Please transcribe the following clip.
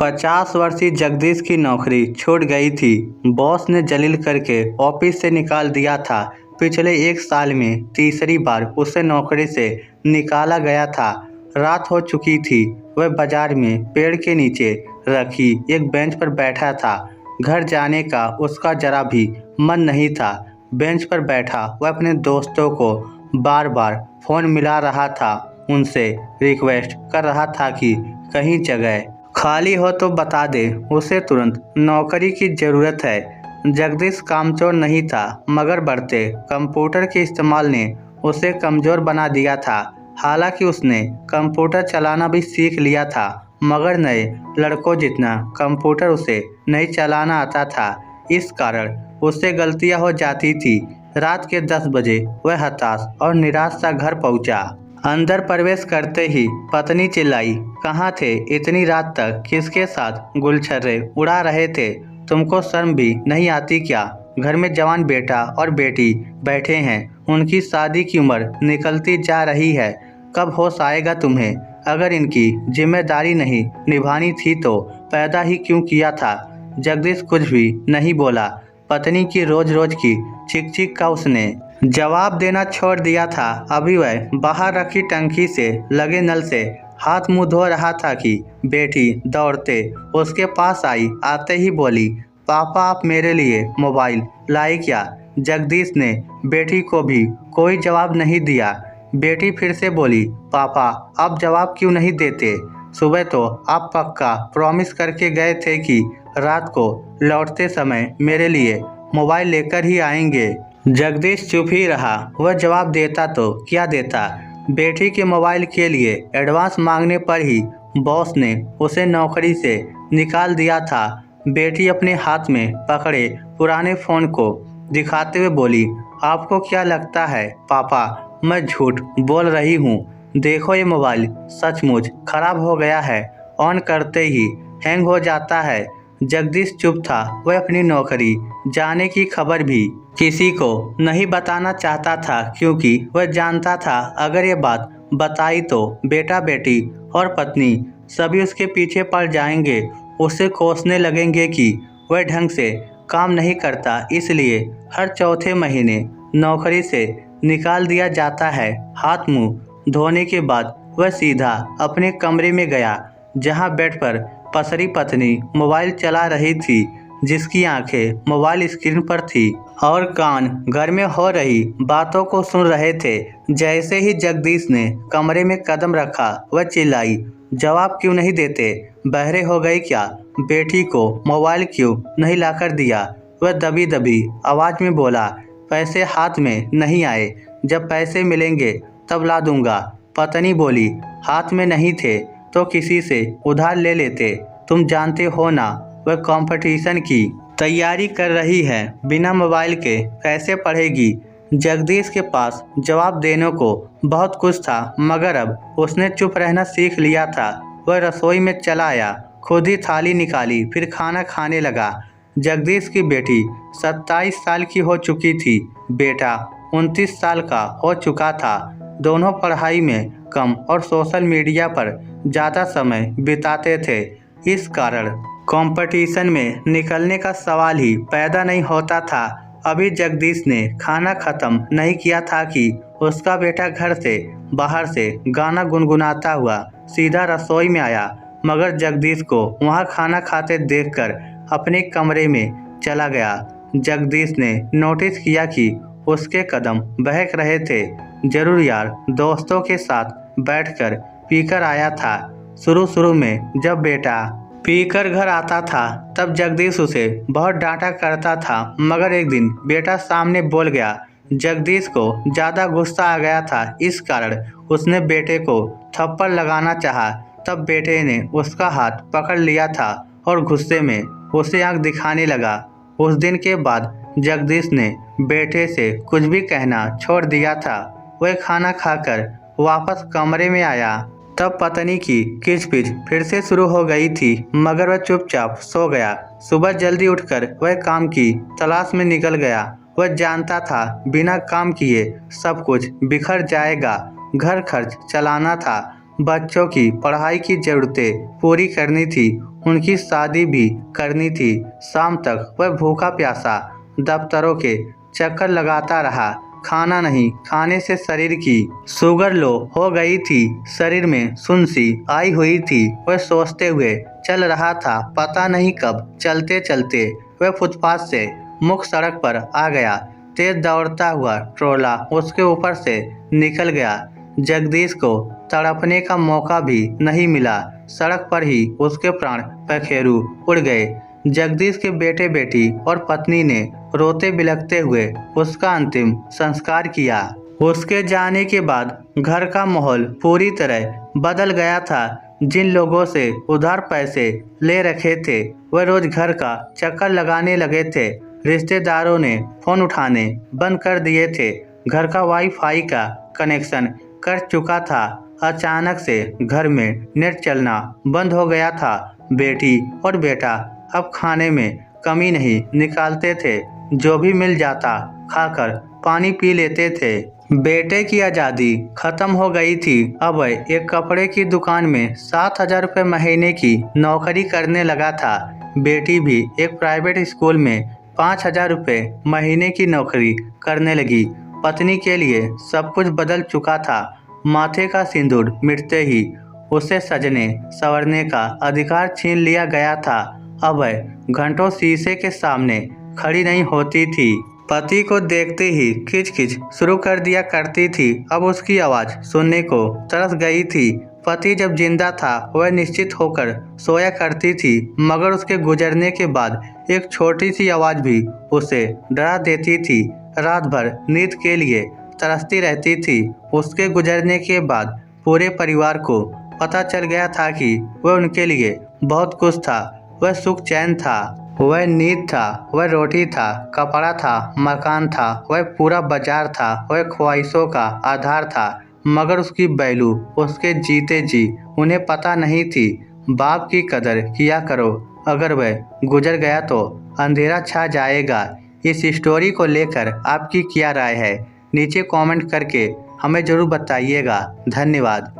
50 वर्षीय जगदीश की नौकरी छूट गई थी। बॉस ने जलील करके ऑफिस से निकाल दिया था। पिछले 1 साल में तीसरी बार उसे नौकरी से निकाला गया था। रात हो चुकी थी। वह बाजार में पेड़ के नीचे रखी एक बेंच पर बैठा था। घर जाने का उसका जरा भी मन नहीं था। बेंच पर बैठा वह अपने दोस्तों को बार बार फ़ोन मिला रहा था। उनसे रिक्वेस्ट कर रहा था कि कहीं जगह खाली हो तो बता दे, उसे तुरंत नौकरी की ज़रूरत है। जगदीश कामचोर नहीं था, मगर बढ़ते कंप्यूटर के इस्तेमाल ने उसे कमज़ोर बना दिया था। हालांकि उसने कंप्यूटर चलाना भी सीख लिया था, मगर नए लड़कों जितना कंप्यूटर उसे नहीं चलाना आता था। इस कारण उससे गलतियां हो जाती थी। रात के 10 बजे वह हताश और निराश सा घर पहुंचा। अंदर प्रवेश करते ही पत्नी चिल्लाई, कहाँ थे इतनी रात तक? किसके साथ गुलछर्रे उड़ा रहे थे? तुमको शर्म भी नहीं आती क्या? घर में जवान बेटा और बेटी बैठे हैं, उनकी शादी की उम्र निकलती जा रही है। कब होश आएगा तुम्हें? अगर इनकी जिम्मेदारी नहीं निभानी थी तो पैदा ही क्यों किया था? जगदीश कुछ भी नहीं बोला। पत्नी की रोज रोज की चीख चीख का उसने जवाब देना छोड़ दिया था। अभी वह बाहर रखी टंकी से लगे नल से हाथ मुंह धो रहा था कि बेटी दौड़ते उसके पास आई। आते ही बोली, पापा आप मेरे लिए मोबाइल लाए क्या? जगदीश ने बेटी को भी कोई जवाब नहीं दिया। बेटी फिर से बोली, पापा आप जवाब क्यों नहीं देते? सुबह तो आप पक्का प्रॉमिस करके गए थे कि रात को लौटते समय मेरे लिए मोबाइल लेकर ही आएंगे। जगदीश चुप ही रहा। वह जवाब देता तो क्या देता? बेटी के मोबाइल के लिए एडवांस मांगने पर ही बॉस ने उसे नौकरी से निकाल दिया था। बेटी अपने हाथ में पकड़े पुराने फ़ोन को दिखाते हुए बोली, आपको क्या लगता है पापा मैं झूठ बोल रही हूँ? देखो ये मोबाइल सचमुच खराब हो गया है, ऑन करते ही हैंग हो जाता है। जगदीश चुप था। वह अपनी नौकरी जाने की खबर भी किसी को नहीं बताना चाहता था, क्योंकि वह जानता था अगर ये बात बताई तो बेटा बेटी और पत्नी सभी उसके पीछे पड़ जाएंगे। उसे कोसने लगेंगे कि वह ढंग से काम नहीं करता, इसलिए हर चौथे महीने नौकरी से निकाल दिया जाता है। हाथ मुंह धोने के बाद वह सीधा अपने कमरे में गया, जहां बेड पर पसरी पत्नी मोबाइल चला रही थी, जिसकी आंखें मोबाइल स्क्रीन पर थी और कान घर में हो रही बातों को सुन रहे थे। जैसे ही जगदीश ने कमरे में कदम रखा, वह चिल्लाई, जवाब क्यों नहीं देते? बहरे हो गए क्या? बेटी को मोबाइल क्यों नहीं लाकर दिया? वह दबी दबी आवाज में बोला, पैसे हाथ में नहीं आए, जब पैसे मिलेंगे तब ला दूंगा। पत्नी बोली, हाथ में नहीं थे तो किसी से उधार ले लेते। तुम जानते हो ना वह कंपटीशन की तैयारी कर रही है, बिना मोबाइल के कैसे पढ़ेगी? जगदीश के पास जवाब देने को बहुत कुछ था, मगर अब उसने चुप रहना सीख लिया था। वह रसोई में चला आया, खुद ही थाली निकाली, फिर खाना खाने लगा। जगदीश की बेटी 27 साल की हो चुकी थी, बेटा 29 साल का हो चुका था। दोनों पढ़ाई में कम और सोशल मीडिया पर ज़्यादा समय बिताते थे। इस कारण कंपटीशन में निकलने का सवाल ही पैदा नहीं होता था। अभी जगदीश ने खाना खत्म नहीं किया था कि उसका बेटा घर से बाहर से गाना गुनगुनाता हुआ सीधा रसोई में आया, मगर जगदीश को वहां खाना खाते देखकर अपने कमरे में चला गया। जगदीश ने नोटिस किया कि उसके कदम बहक रहे थे। जरूर यार दोस्तों के साथ बैठकर पीकर आया था। शुरू में जब बेटा पीकर घर आता था तब जगदीश उसे बहुत डांटा करता था, मगर एक दिन बेटा सामने बोल गया। जगदीश को ज़्यादा गुस्सा आ गया था, इस कारण उसने बेटे को थप्पड़ लगाना चाहा। तब बेटे ने उसका हाथ पकड़ लिया था और गुस्से में उसे आंख दिखाने लगा। उस दिन के बाद जगदीश ने बेटे से कुछ भी कहना छोड़ दिया था। वह खाना खाकर वापस कमरे में आया तब पत्नी की किचपिच फिर से शुरू हो गई थी, मगर वह चुपचाप सो गया। सुबह जल्दी उठकर वह काम की तलाश में निकल गया। वह जानता था बिना काम किए सब कुछ बिखर जाएगा। घर खर्च चलाना था, बच्चों की पढ़ाई की ज़रूरतें पूरी करनी थी, उनकी शादी भी करनी थी। शाम तक वह भूखा प्यासा दफ्तरों के चक्कर लगाता रहा। खाना नहीं खाने से शरीर की शुगर लो हो गई थी, शरीर में सुनसी आई हुई थी। वह सोचते हुए चल रहा था, पता नहीं कब चलते चलते वह फुटपाथ से मुख्य सड़क पर आ गया। तेज दौड़ता हुआ ट्रोला उसके ऊपर से निकल गया। जगदीश को तड़पने का मौका भी नहीं मिला। सड़क पर ही उसके प्राण पखेरु उड़ गए। जगदीश के बेटे बेटी और पत्नी ने रोते बिलखते हुए उसका अंतिम संस्कार किया। उसके जाने के बाद घर का माहौल पूरी तरह बदल गया था। जिन लोगों से उधार पैसे ले रखे थे वह रोज घर का चक्कर लगाने लगे थे। रिश्तेदारों ने फोन उठाने बंद कर दिए थे। घर का वाईफाई का कनेक्शन कट चुका था। अचानक से घर में नेट चलना बंद हो गया था। बेटी और बेटा अब खाने में कमी नहीं निकालते थे। जो भी मिल जाता खाकर पानी पी लेते थे। बेटे की आज़ादी खत्म हो गई थी। अब वह एक कपड़े की दुकान में 7,000 रुपये महीने की नौकरी करने लगा था। बेटी भी एक प्राइवेट स्कूल में 5,000 रुपये महीने की नौकरी करने लगी। पत्नी के लिए सब कुछ बदल चुका था। माथे का सिंदूर मिटते ही उसे सजने संवरने का अधिकार छीन लिया गया था। अब वह घंटों शीशे के सामने खड़ी नहीं होती थी। पति को देखते ही खिच-खिच शुरू कर दिया करती थी। अब उसकी आवाज़ सुनने को तरस गई थी। पति जब जिंदा था वह निश्चित होकर सोया करती थी, मगर उसके गुजरने के बाद एक छोटी सी आवाज़ भी उसे डरा देती थी। रात भर नींद के लिए तरसती रहती थी। उसके गुजरने के बाद पूरे परिवार को पता चल गया था कि वह उनके लिए बहुत कुछ था। वह सुख चैन था, वह नींद था, वह रोटी था, कपड़ा था, मकान था, वह पूरा बाजार था, वह ख्वाहिशों का आधार था। मगर उसकी बैलू उसके जीते जी उन्हें पता नहीं थी। बाप की कदर किया करो, अगर वह गुजर गया तो अंधेरा छा जाएगा। इस स्टोरी को लेकर आपकी क्या राय है? नीचे कमेंट करके हमें ज़रूर बताइएगा। धन्यवाद।